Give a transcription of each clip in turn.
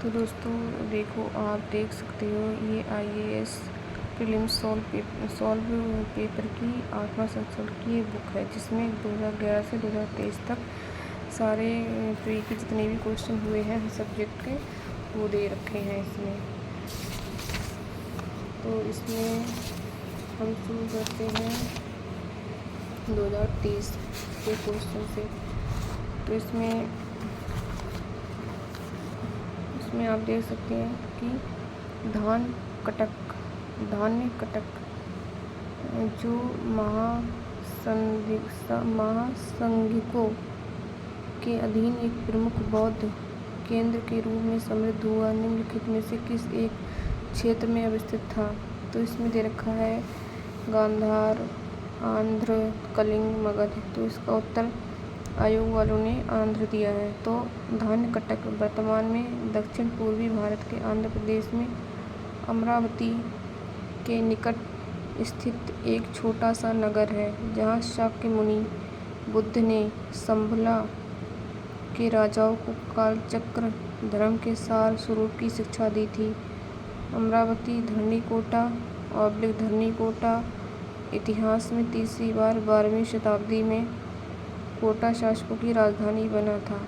तो दोस्तों देखो, आप देख सकते हो ये IAS प्रीलिम्स सॉल्व पेपर की 8वां सेक्शन की ये बुक है, जिसमें 2011 से 2023 तक सारे प्री के जितने भी क्वेश्चन हुए हैं सब्जेक्ट के वो दे रखे हैं इसमें। तो इसमें हम शुरू करते हैं 2023 के क्वेश्चन से। तो इसमें आप देख सकते हैं कि धान्य कटक जो महासंघिकों के अधीन एक प्रमुख बौद्ध केंद्र के रूप में समृद्ध हुआ, निम्नलिखित में से किस एक क्षेत्र में अवस्थित था। तो इसमें दे रखा है गांधार, आंध्र, कलिंग, मगध। तो इसका उत्तर आयोग वालों ने आंध्र दिया है। तो धान्य कटक वर्तमान में दक्षिण पूर्वी भारत के आंध्र प्रदेश में अमरावती के निकट स्थित एक छोटा सा नगर है, जहाँ शाक्य मुनि बुद्ध ने संभला के राजाओं को कालचक्र धर्म के सार स्वरूप की शिक्षा दी थी। अमरावती धरणीकोटा इतिहास में तीसरी बार 12वीं शताब्दी में कोटा शासकों की राजधानी बना था।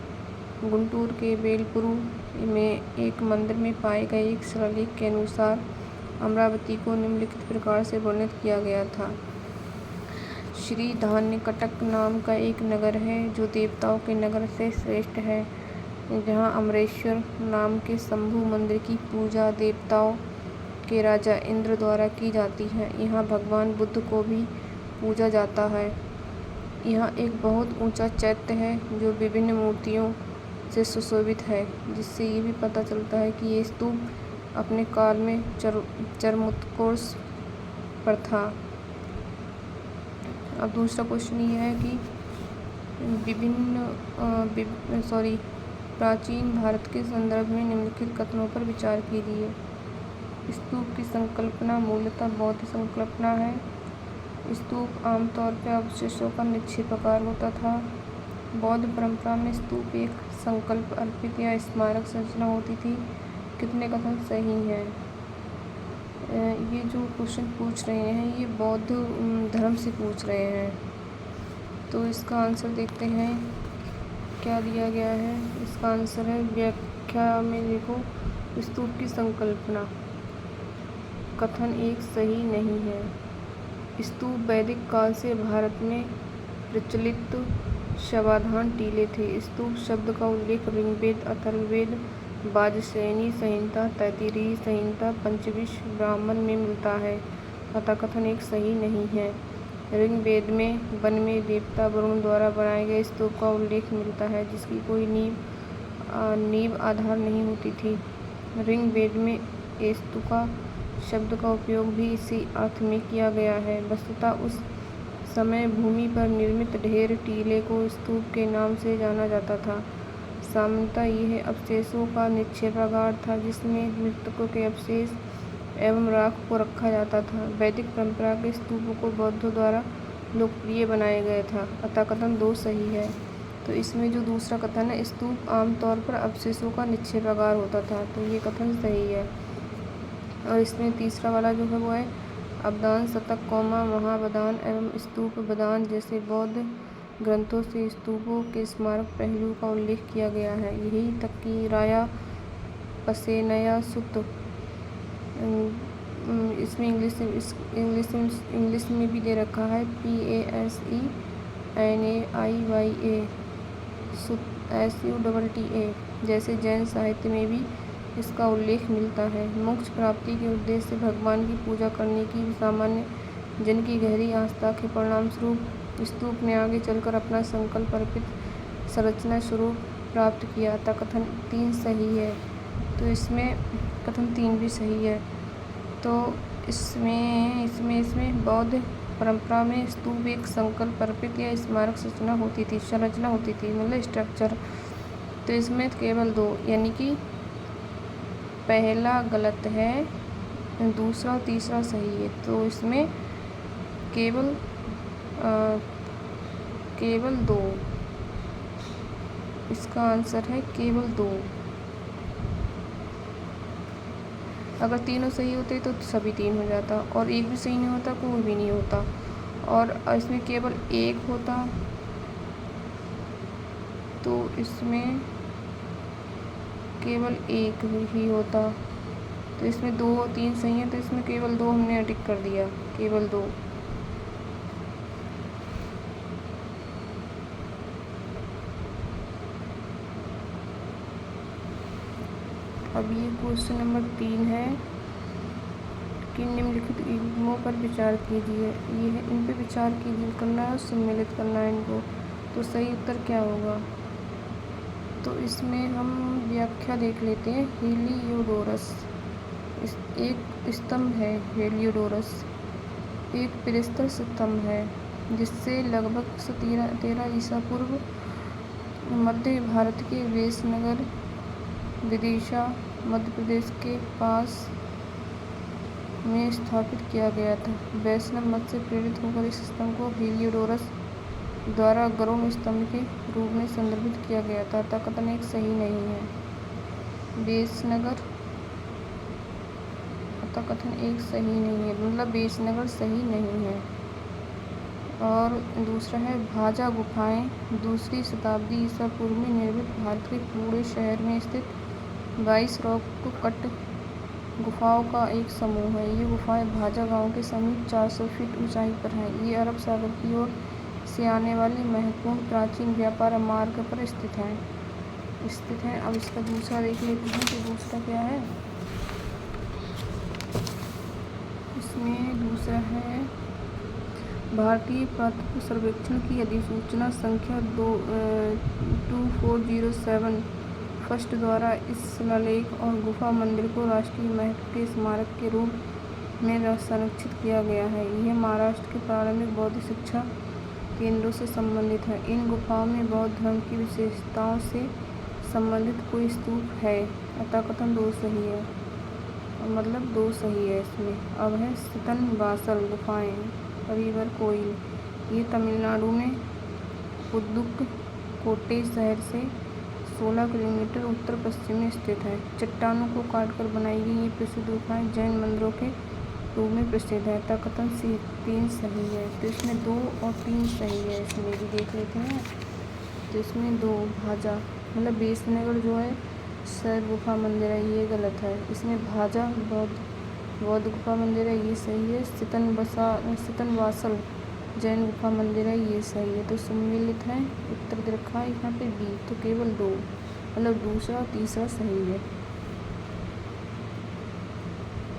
गुंटूर के बेलपुरु में एक मंदिर में पाए गए एक शिलालेख के अनुसार अमरावती को निम्नलिखित प्रकार से वर्णित किया गया था। श्री धान्यकटक नाम का एक नगर है जो देवताओं के नगर से श्रेष्ठ है, जहाँ अमरेश्वर नाम के शंभु मंदिर की पूजा देवताओं के राजा इंद्र द्वारा की जाती है। यहाँ भगवान बुद्ध को भी पूजा जाता है। यहाँ एक बहुत ऊंचा चैत्य है जो विभिन्न मूर्तियों से सुशोभित है, जिससे ये भी पता चलता है कि ये स्तूप अपने काल में चरमोत्कर्ष पर था। अब दूसरा क्वेश्चन ये है कि प्राचीन भारत के संदर्भ में निम्नलिखित कथनों पर विचार कीजिए। स्तूप की संकल्पना मूलतः बौद्ध संकल्पना है। स्तूप आमतौर पर अवशेषों का निक्षेपाकार होता था। बौद्ध परंपरा में स्तूप एक संकल्प अर्पित या स्मारक संरचना होती थी। कितने कथन सही हैं? ये जो क्वेश्चन पूछ रहे हैं ये बौद्ध धर्म से पूछ रहे हैं। तो इसका आंसर देखते हैं क्या दिया गया है। इसका आंसर है व्याख्या में देखो, स्तूप की संकल्पना कथन एक सही नहीं है। स्तूप वैदिक काल से भारत में प्रचलित शवाधान टीले थे। स्तूप शब्द का उल्लेख ऋग्वेद, अथर्ववेद, वाजसेनी संहिता, तैत्तिरीय संहिता, पंचविंश ब्राह्मण में मिलता है, अतः कथन एक सही नहीं है। ऋग्वेद में वन में देवता वरुण द्वारा बनाए गए स्तूप का उल्लेख मिलता है, जिसकी कोई नींव आधार नहीं होती थी। ऋग्वेद में स्तूपा शब्द का उपयोग भी इसी अर्थ में किया गया है। वस्तुतः उस समय भूमि पर निर्मित ढेर टीले को स्तूप के नाम से जाना जाता था। सामान्यतः यह अवशेषों का निक्षेपागार था, जिसमें मृतकों के अवशेष एवं राख को रखा जाता था। वैदिक परंपरा के स्तूपों को बौद्धों द्वारा लोकप्रिय बनाया गया था, अतः कथन 2 सही है। तो इसमें जो दूसरा कथन है, स्तूप आमतौर पर अवशेषों का निक्षेपागार होता था, तो ये कथन सही है। और इसमें तीसरा वाला जो है वो है अवदान शतक, महावदान एवं स्तूप वदान जैसे बौद्ध ग्रंथों से स्तूपों के स्मारक पहलू का उल्लेख किया गया है। यही तक कि राया पसेनया सुत, इसमें इंग्लिश में भी दे रखा है PASENAIYA SUTTA, जैसे जैन साहित्य में भी इसका उल्लेख मिलता है। मोक्ष प्राप्ति के उद्देश्य से भगवान की पूजा करने की सामान्य जन की गहरी आस्था के परिणाम स्वरूप स्तूप ने आगे चलकर अपना संकल्प अर्पित संरचना स्वरूप प्राप्त किया, अतः कथन 3 सही है। तो इसमें कथन 3 भी सही है। तो इसमें बौद्ध परंपरा में स्तूप एक संकल्प अर्पित या स्मारक संरचना होती थी, मतलब स्ट्रक्चर। तो इसमें केवल 2 यानी कि पहला गलत है, दूसरा और तीसरा सही है। तो इसमें केवल 2, इसका आंसर है केवल 2। अगर तीनों सही होते तो सभी 3 हो जाता, और एक भी सही नहीं होता कोई भी नहीं होता, और इसमें केवल एक होता तो इसमें केवल एक ही होता। तो इसमें 2 और 3 सही हैं, तो इसमें केवल 2 हमने टिक कर दिया, केवल 2। अब ये क्वेश्चन नंबर 3 है कि निम्नलिखित युग्मों पर विचार कीजिए। ये है, इन पे विचार कीजिए करना है और सम्मिलित करना है इनको। तो सही उत्तर क्या होगा? तो इसमें हम व्याख्या देख लेते हैं। हेलियोडोरस एक स्तंभ है। हेलियोडोरस एक प्रस्तर स्तंभ है जिससे लगभग 13 ईसा पूर्व मध्य भारत के वैष्णनगर विदिशा मध्य प्रदेश के पास में स्थापित किया गया था। वैष्णव मत से प्रेरित होकर इस स्तंभ को हेलियोडोरस द्वारा गरुड़ स्तंभ के रूप में संदर्भित किया गया था। अतः कथन एक सही नहीं है। वैष्णनगर, अतः कथन एक सही नहीं है, मतलब वैष्णनगर सही नहीं है। और दूसरा है भाजा गुफाएं 2वीं शताब्दी ईसा पूर्व में निर्मित भारत के पुणे शहर में स्थित 22 रॉक कट गुफाओं का एक समूह है। ये गुफाएं भाजा गांव के समीप 400 फीट ऊंचाई पर हैं। ये अरब सागर की ओर से आने वाले महत्वपूर्ण प्राचीन व्यापार मार्ग पर स्थित हैं। अब इसका दूसरा देख लेते हैं कि दूसरा क्या है। इसमें दूसरा है भारतीय पुरातत्व सर्वेक्षण की अधिसूचना संख्या 2407 फर्स्ट द्वारा इस शिलालेख और गुफा मंदिर को राष्ट्रीय महत्व के स्मारक के रूप में संरक्षित किया गया है। यह महाराष्ट्र के प्रारंभिक बौद्ध शिक्षा केंद्रों से संबंधित है। इन गुफाओं में बौद्ध धर्म की विशेषताओं से संबंधित कोई स्तूप है। अतः कथन 2 सही है, मतलब 2 सही है इसमें। अब है सितनवासल गुफाएं रिवर कोइल। ये तमिलनाडु में पुदुक्कोट्टई शहर से 16 किलोमीटर उत्तर पश्चिम में स्थित है। चट्टानों को काटकर बनाई गई ये प्रसिद्ध गुफाएं जैन मंदिरों के रूप में प्रसिद्ध है। अतः कथन 3 सही है। तो इसमें 2 और 3 सही है। इसमें भी देख लेते हैं। तो इसमें 2 भाजा, मतलब वैष्णनगर जो है शैव गुफा मंदिर है, ये गलत है। इसमें भाजा बौद्ध गुफा मंदिर है, ये सही है। सितनवासल जैन गुफा मंदिर है, ये सही है। तो सम्मिलित है, उत्तर दे रखा है यहाँ पे बी। तो केवल 2, मतलब दूसरा तीसरा सही है।